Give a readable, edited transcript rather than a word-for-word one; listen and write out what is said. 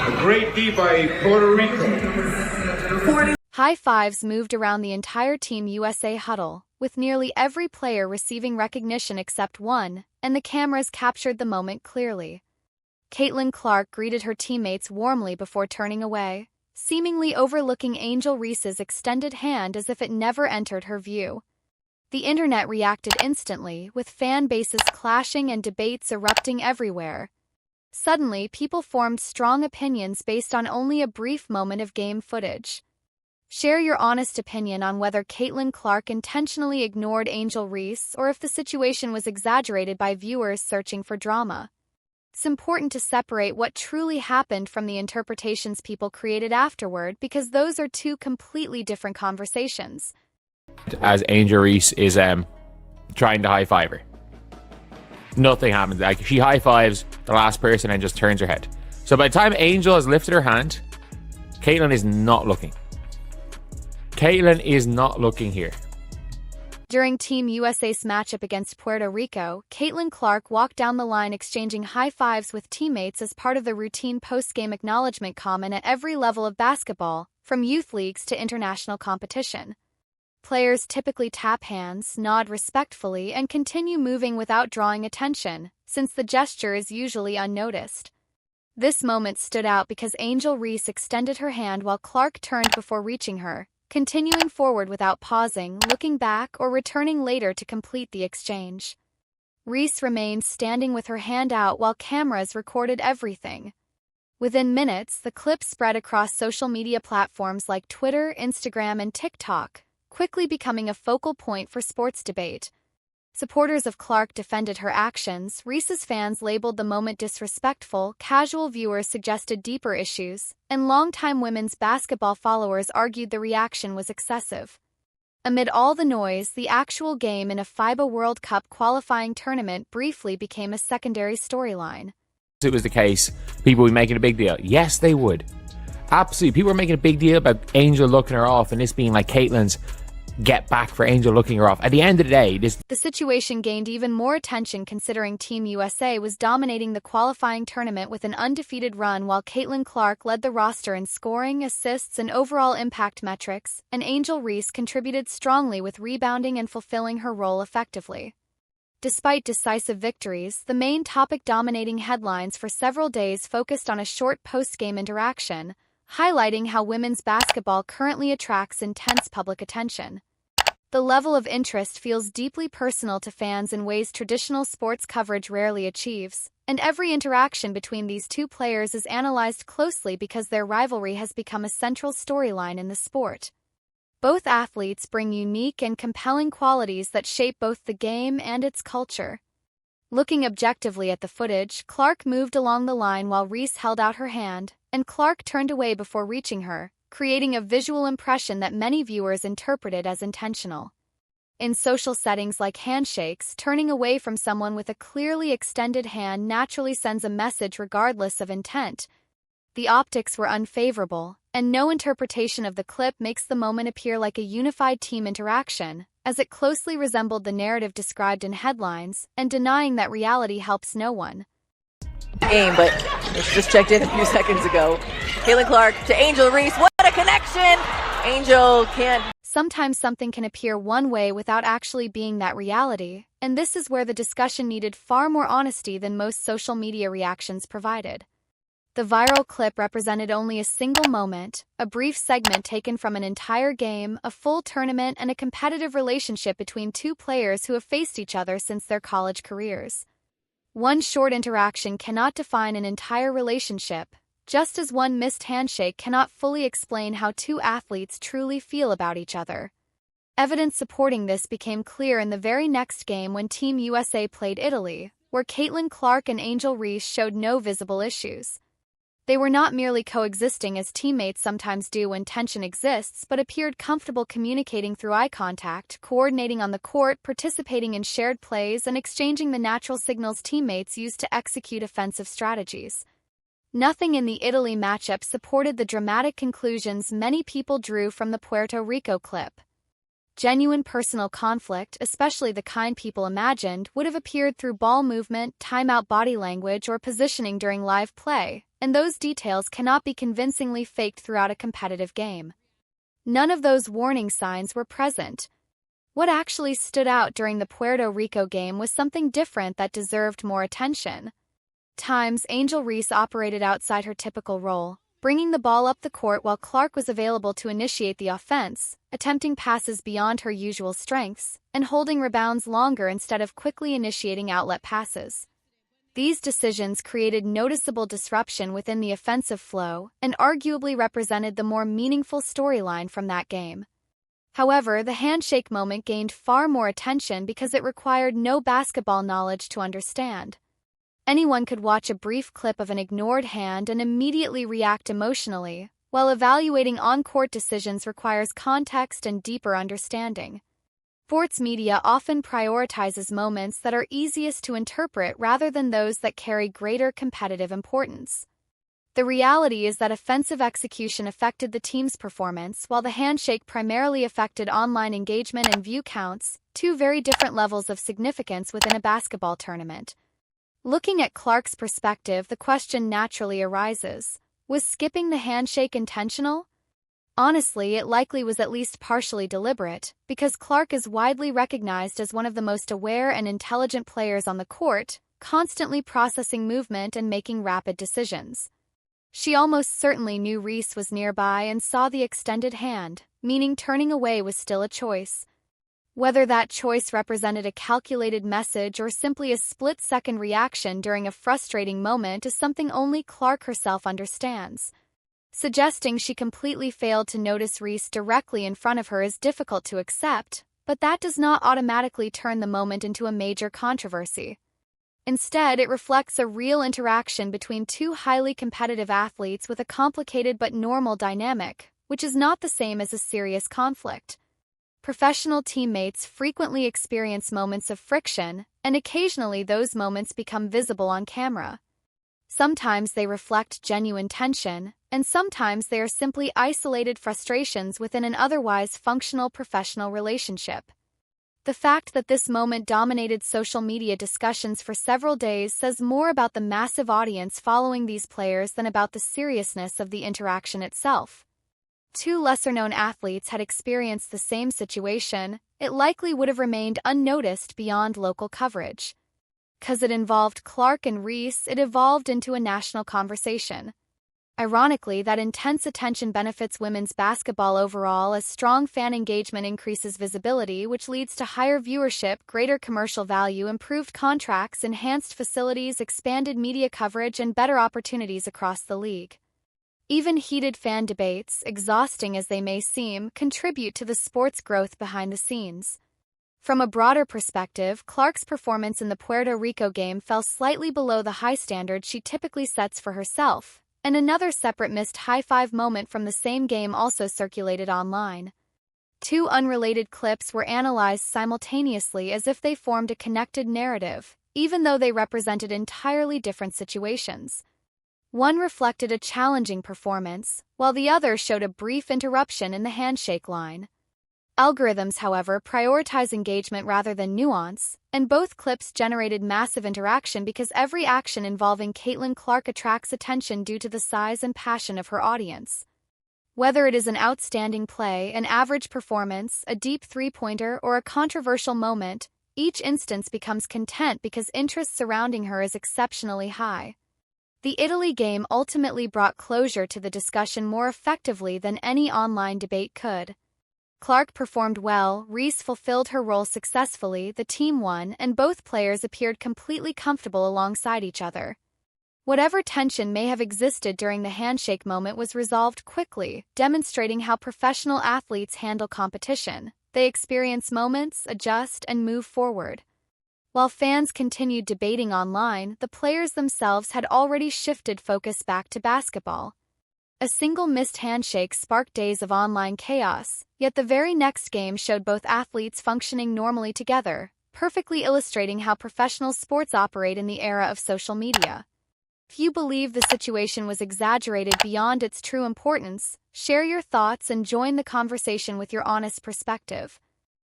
A great D by Puerto Rico. High fives moved around the entire Team USA huddle, with nearly every player receiving recognition except one, and the cameras captured the moment clearly. Caitlin Clark greeted her teammates warmly before turning away, seemingly overlooking Angel Reese's extended hand as if it never entered her view. The internet reacted instantly, with fan bases clashing and debates erupting everywhere. Suddenly, people formed strong opinions based on only a brief moment of game footage. Share your honest opinion on whether Caitlin Clark intentionally ignored Angel Reese or if the situation was exaggerated by viewers searching for drama. It's important to separate what truly happened from the interpretations people created afterward, because those are two completely different conversations. As Angel Reese is trying to high-five her, nothing happens. Like, she high-fives the last person and just turns her head. So by the time Angel has lifted her hand, Caitlin is not looking. Caitlin is not looking here. During Team USA's matchup against Puerto Rico, Caitlin Clark walked down the line exchanging high fives with teammates as part of the routine post-game acknowledgement common at every level of basketball, from youth leagues to international competition. Players typically tap hands, nod respectfully, and continue moving without drawing attention, since the gesture is usually unnoticed. This moment stood out because Angel Reese extended her hand while Clark turned before reaching her, continuing forward without pausing, looking back, or returning later to complete the exchange. Reese remained standing with her hand out while cameras recorded everything. Within minutes, the clip spread across social media platforms like Twitter, Instagram, and TikTok, quickly becoming a focal point for sports debate. Supporters of Clark defended her actions, Reese's fans labeled the moment disrespectful, casual viewers suggested deeper issues, and longtime women's basketball followers argued the reaction was excessive. Amid all the noise, the actual game in a FIBA World Cup qualifying tournament briefly became a secondary storyline. If it was the case, people would be making a big deal. Yes, they would. Absolutely. People were making a big deal about Angel looking her off and this being like Caitlin's get back for Angel looking her off. At the end of the day, the situation gained even more attention considering Team USA was dominating the qualifying tournament with an undefeated run, while Caitlin Clark led the roster in scoring, assists, and overall impact metrics, and Angel Reese contributed strongly with rebounding and fulfilling her role effectively. Despite decisive victories, the main topic dominating headlines for several days focused on a short post-game interaction, highlighting how women's basketball currently attracts intense public attention. The level of interest feels deeply personal to fans in ways traditional sports coverage rarely achieves, and every interaction between these two players is analyzed closely because their rivalry has become a central storyline in the sport. Both athletes bring unique and compelling qualities that shape both the game and its culture. Looking objectively at the footage, Clark moved along the line while Reese held out her hand, and Clark turned away before reaching her, creating a visual impression that many viewers interpreted as intentional. In social settings like handshakes, turning away from someone with a clearly extended hand naturally sends a message regardless of intent. The optics were unfavorable, and no interpretation of the clip makes the moment appear like a unified team interaction, as it closely resembled the narrative described in headlines, and denying that reality helps no one. But it's just checked in a few seconds ago. Caitlin Clark to Angel Reese. What a connection! Angel can't. Sometimes something can appear one way without actually being that reality, and this is where the discussion needed far more honesty than most social media reactions provided. The viral clip represented only a single moment, a brief segment taken from an entire game, a full tournament, and a competitive relationship between two players who have faced each other since their college careers. One short interaction cannot define an entire relationship, just as one missed handshake cannot fully explain how two athletes truly feel about each other. Evidence supporting this became clear in the very next game when Team USA played Italy, where Caitlin Clark and Angel Reese showed no visible issues. They were not merely coexisting as teammates sometimes do when tension exists, but appeared comfortable communicating through eye contact, coordinating on the court, participating in shared plays, and exchanging the natural signals teammates use to execute offensive strategies. Nothing in the Italy matchup supported the dramatic conclusions many people drew from the Puerto Rico clip. Genuine personal conflict, especially the kind people imagined, would have appeared through ball movement, timeout body language, or positioning during live play, and those details cannot be convincingly faked throughout a competitive game. None of those warning signs were present. What actually stood out during the Puerto Rico game was something different that deserved more attention. Times Angel Reese operated outside her typical role, bringing the ball up the court while Clark was available to initiate the offense, attempting passes beyond her usual strengths, and holding rebounds longer instead of quickly initiating outlet passes. These decisions created noticeable disruption within the offensive flow and arguably represented the more meaningful storyline from that game. However, the handshake moment gained far more attention because it required no basketball knowledge to understand. Anyone could watch a brief clip of an ignored hand and immediately react emotionally, while evaluating on-court decisions requires context and deeper understanding. Sports media often prioritizes moments that are easiest to interpret rather than those that carry greater competitive importance. The reality is that offensive execution affected the team's performance, while the handshake primarily affected online engagement and view counts, two very different levels of significance within a basketball tournament. Looking at Clark's perspective, the question naturally arises: was skipping the handshake intentional? Honestly, it likely was at least partially deliberate, because Clark is widely recognized as one of the most aware and intelligent players on the court, constantly processing movement and making rapid decisions. She almost certainly knew Reese was nearby and saw the extended hand, meaning turning away was still a choice. Whether that choice represented a calculated message or simply a split-second reaction during a frustrating moment is something only Clark herself understands. Suggesting she completely failed to notice Reese directly in front of her is difficult to accept, but that does not automatically turn the moment into a major controversy. Instead, it reflects a real interaction between two highly competitive athletes with a complicated but normal dynamic, which is not the same as a serious conflict. Professional teammates frequently experience moments of friction, and occasionally those moments become visible on camera. Sometimes they reflect genuine tension, and sometimes they are simply isolated frustrations within an otherwise functional professional relationship. The fact that this moment dominated social media discussions for several days says more about the massive audience following these players than about the seriousness of the interaction itself. Two lesser-known athletes had experienced the same situation, it likely would have remained unnoticed beyond local coverage. Because it involved Clark and Reese, it evolved into a national conversation. Ironically, that intense attention benefits women's basketball overall, as strong fan engagement increases visibility, which leads to higher viewership, greater commercial value, improved contracts, enhanced facilities, expanded media coverage, and better opportunities across the league. Even heated fan debates, exhausting as they may seem, contribute to the sport's growth behind the scenes. From a broader perspective, Clark's performance in the Puerto Rico game fell slightly below the high standard she typically sets for herself, and another separate missed high-five moment from the same game also circulated online. Two unrelated clips were analyzed simultaneously as if they formed a connected narrative, even though they represented entirely different situations. One reflected a challenging performance, while the other showed a brief interruption in the handshake line. Algorithms, however, prioritize engagement rather than nuance, and both clips generated massive interaction because every action involving Caitlin Clark attracts attention due to the size and passion of her audience. Whether it is an outstanding play, an average performance, a deep three-pointer, or a controversial moment, each instance becomes content because interest surrounding her is exceptionally high. The Italy game ultimately brought closure to the discussion more effectively than any online debate could. Clark performed well, Reese fulfilled her role successfully, the team won, and both players appeared completely comfortable alongside each other. Whatever tension may have existed during the handshake moment was resolved quickly, demonstrating how professional athletes handle competition. They experience moments, adjust, and move forward. While fans continued debating online, the players themselves had already shifted focus back to basketball. A single missed handshake sparked days of online chaos, yet the very next game showed both athletes functioning normally together, perfectly illustrating how professional sports operate in the era of social media. If you believe the situation was exaggerated beyond its true importance, share your thoughts and join the conversation with your honest perspective.